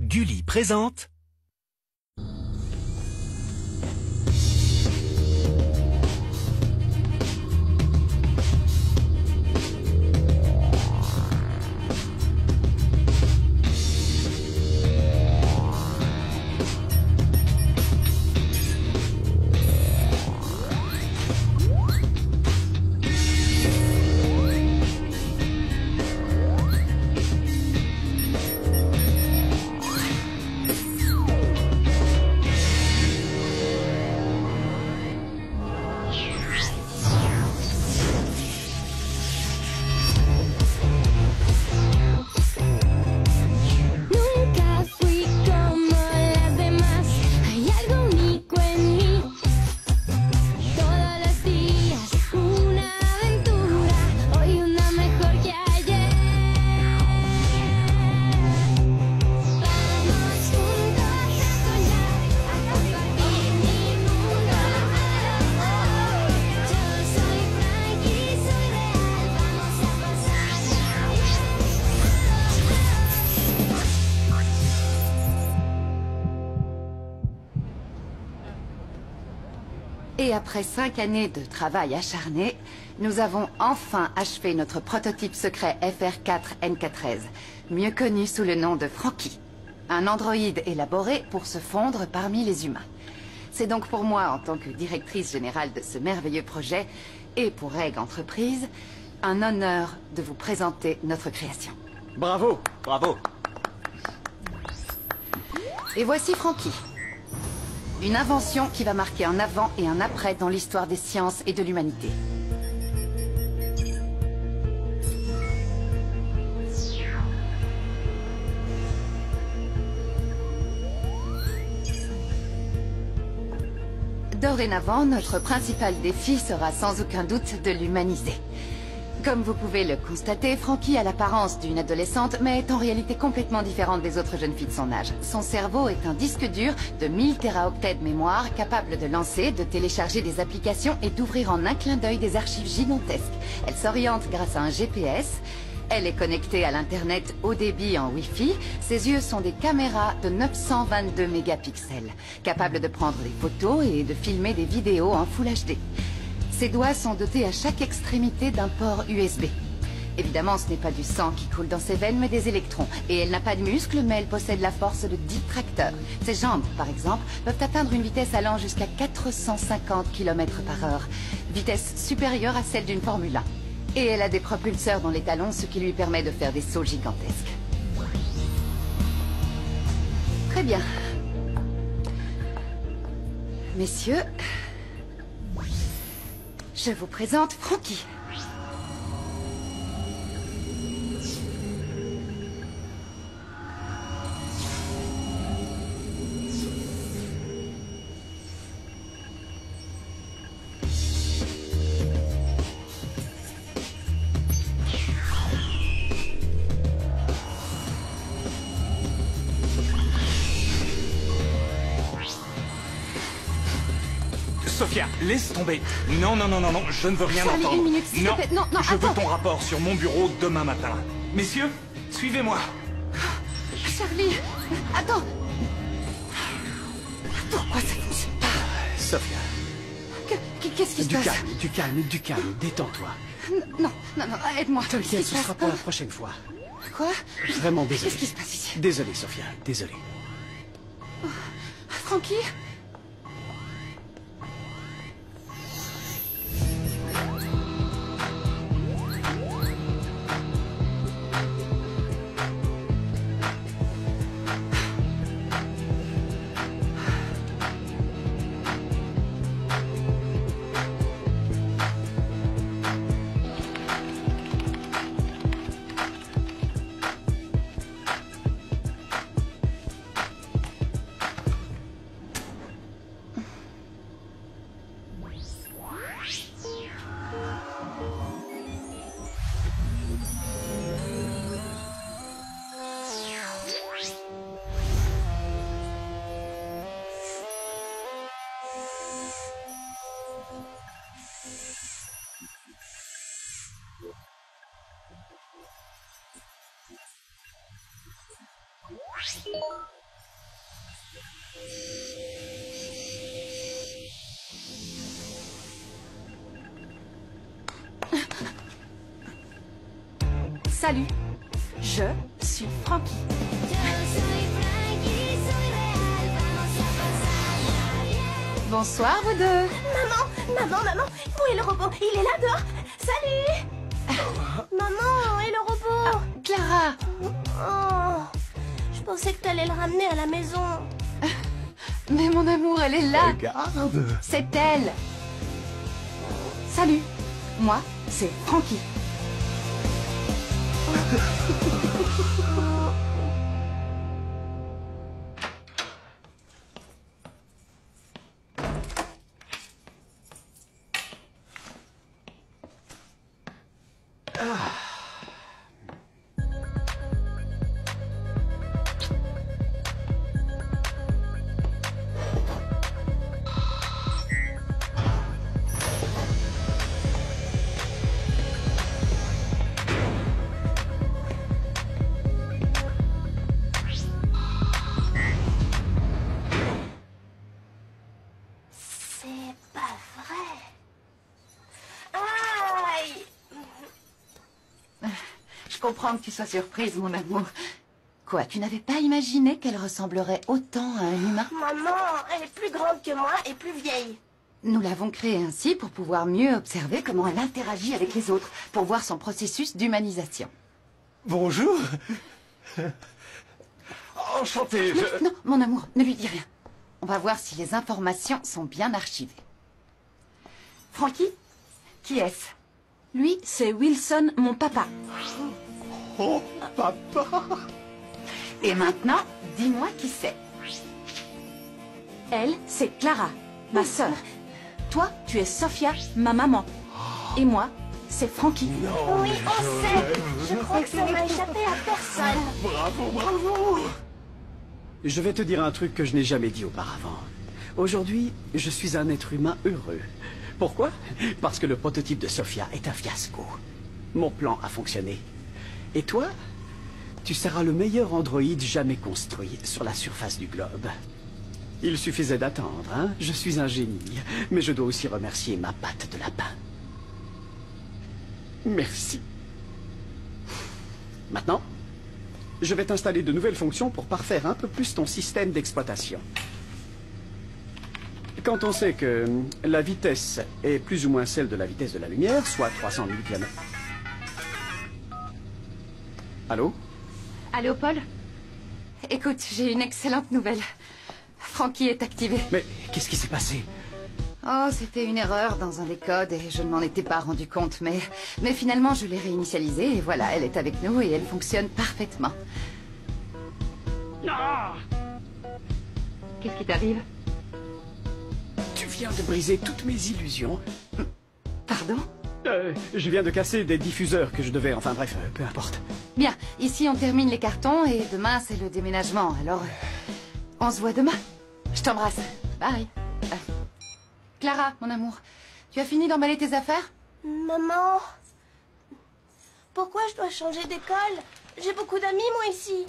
Gulli présente Et après 5 années de travail acharné, nous avons enfin achevé notre prototype secret FR4-NK13, mieux connu sous le nom de Frankie. Un androïde élaboré pour se fondre parmi les humains. C'est donc pour moi, en tant que directrice générale de ce merveilleux projet, et pour Egg Entreprise, un honneur de vous présenter notre création. Bravo, bravo. Et voici Frankie. Une invention qui va marquer un avant et un après dans l'histoire des sciences et de l'humanité. Dorénavant, notre principal défi sera sans aucun doute de l'humaniser. Comme vous pouvez le constater, Frankie a l'apparence d'une adolescente, mais est en réalité complètement différente des autres jeunes filles de son âge. Son cerveau est un disque dur de 1000 téraoctets de mémoire, capable de lancer, de télécharger des applications et d'ouvrir en un clin d'œil des archives gigantesques. Elle s'oriente grâce à un GPS. Elle est connectée à l'Internet haut débit en Wi-Fi. Ses yeux sont des caméras de 922 mégapixels, capables de prendre des photos et de filmer des vidéos en Full HD. Ses doigts sont dotés à chaque extrémité d'un port USB. Évidemment, ce n'est pas du sang qui coule dans ses veines, mais des électrons. Et elle n'a pas de muscles, mais elle possède la force de 10 tracteurs. Ses jambes, par exemple, peuvent atteindre une vitesse allant jusqu'à 450 km/h. Vitesse supérieure à celle d'une Formule 1. Et elle a des propulseurs dans les talons, ce qui lui permet de faire des sauts gigantesques. Très bien. Messieurs, je vous présente Frankie. Sophia, laisse tomber. Non, non, non, non, non, je ne veux rien Charlie, entendre. une minute, s'il te plaît. Non, non, je veux attends. ton rapport sur mon bureau demain matin. Messieurs, suivez-moi. Charlie, attends. Pourquoi ça fonctionne pas? Sophia, Qu'est-ce qui se passe? du calme, détends-toi. Non, non, non, aide-moi. T'inquiète, Qu'est-ce ce qui se sera passe? pour la prochaine fois. Quoi? Vraiment désolé. Qu'est-ce qui se passe ici? Désolé, Sophia, désolé. Frankie? Salut, je suis Frankie. Bonsoir, vous deux. Maman, où est le robot? Il est là dehors. Salut. Maman, où est le robot? Clara. Oh, je pensais que t'allais le ramener à la maison. Mais mon amour, elle est là. Regarde. C'est elle. Salut, moi, c'est Frankie. C'est pas vrai. Aïe. Je comprends que tu sois surprise, mon amour. Quoi, tu n'avais pas imaginé qu'elle ressemblerait autant à un humain? Maman, elle est plus grande que moi et plus vieille. Nous l'avons créée ainsi pour pouvoir mieux observer comment elle interagit avec les autres, pour voir son processus d'humanisation. Bonjour. Enchanté. Non, mon amour, ne lui dis rien. On va voir si les informations sont bien archivées. Frankie, qui est-ce? Lui, c'est Wilson, mon papa. Oh, papa. Et maintenant, dis-moi qui c'est. Elle, c'est Clara, ma sœur. Toi, tu es Sophia, ma maman. Et moi, c'est Frankie. Oui, on sait. Je crois que ça n'a échappé à personne. Bravo. Je vais te dire un truc que je n'ai jamais dit auparavant. Aujourd'hui, je suis un être humain heureux. Pourquoi? Parce que le prototype de Sophia est un fiasco. Mon plan a fonctionné. Et toi? Tu seras le meilleur androïde jamais construit sur la surface du globe. Il suffisait d'attendre, hein? Je suis un génie. Mais je dois aussi remercier ma patte de lapin. Merci. Maintenant, je vais t'installer de nouvelles fonctions pour parfaire un peu plus ton système d'exploitation. Quand on sait que la vitesse est plus ou moins celle de la vitesse de la lumière, soit 300 000 km. Allô? Allô, Paul? Écoute, j'ai une excellente nouvelle. Frankie est activé. Mais qu'est-ce qui s'est passé? Oh, c'était une erreur dans un des codes et je ne m'en étais pas rendu compte, mais finalement je l'ai réinitialisée et voilà, elle est avec nous et elle fonctionne parfaitement. Qu'est-ce qui t'arrive? Tu viens de briser toutes mes illusions. Pardon? Je viens de casser des diffuseurs que je devais... Enfin bref, peu importe. Bien, ici on termine les cartons et demain c'est le déménagement, alors on se voit demain. Je t'embrasse. Bye. Clara, mon amour, tu as fini d'emballer tes affaires? Maman, pourquoi je dois changer d'école? J'ai beaucoup d'amis, moi, ici.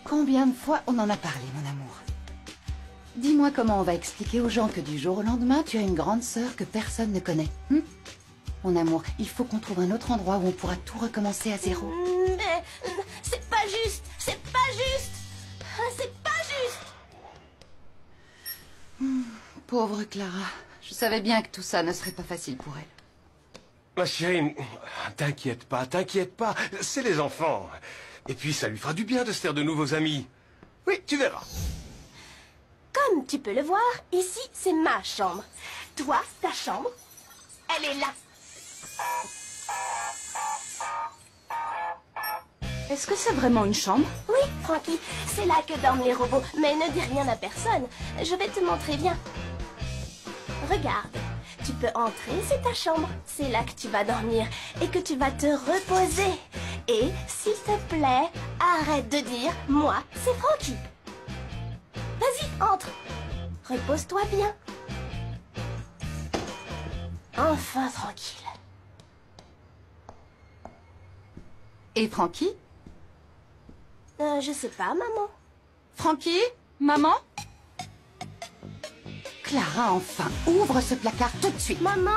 Combien de fois on en a parlé, mon amour? Dis-moi comment on va expliquer aux gens que du jour au lendemain, tu as une grande sœur que personne ne connaît. Mon amour, il faut qu'on trouve un autre endroit où on pourra tout recommencer à zéro. Mais c'est pas juste, c'est pas juste, c'est pas juste. Pauvre Clara, je savais bien que tout ça ne serait pas facile pour elle. Ma chérie, t'inquiète pas, c'est les enfants. Et puis ça lui fera du bien de se faire de nouveaux amis. Oui, tu verras. Comme tu peux le voir, ici, c'est ma chambre. Toi, ta chambre, elle est là. Est-ce que c'est vraiment une chambre? Oui, Frankie, c'est là que dorment les robots. Mais ne dis rien à personne. Je vais te montrer, viens. Regarde, tu peux entrer, c'est ta chambre. C'est là que tu vas dormir et que tu vas te reposer. Et, s'il te plaît, arrête de dire « moi, c'est Frankie ». Vas-y, entre. Repose-toi bien. Enfin tranquille. Et Frankie? Je sais pas, maman. Frankie? Maman? Clara, enfin, ouvre ce placard tout de suite. Maman!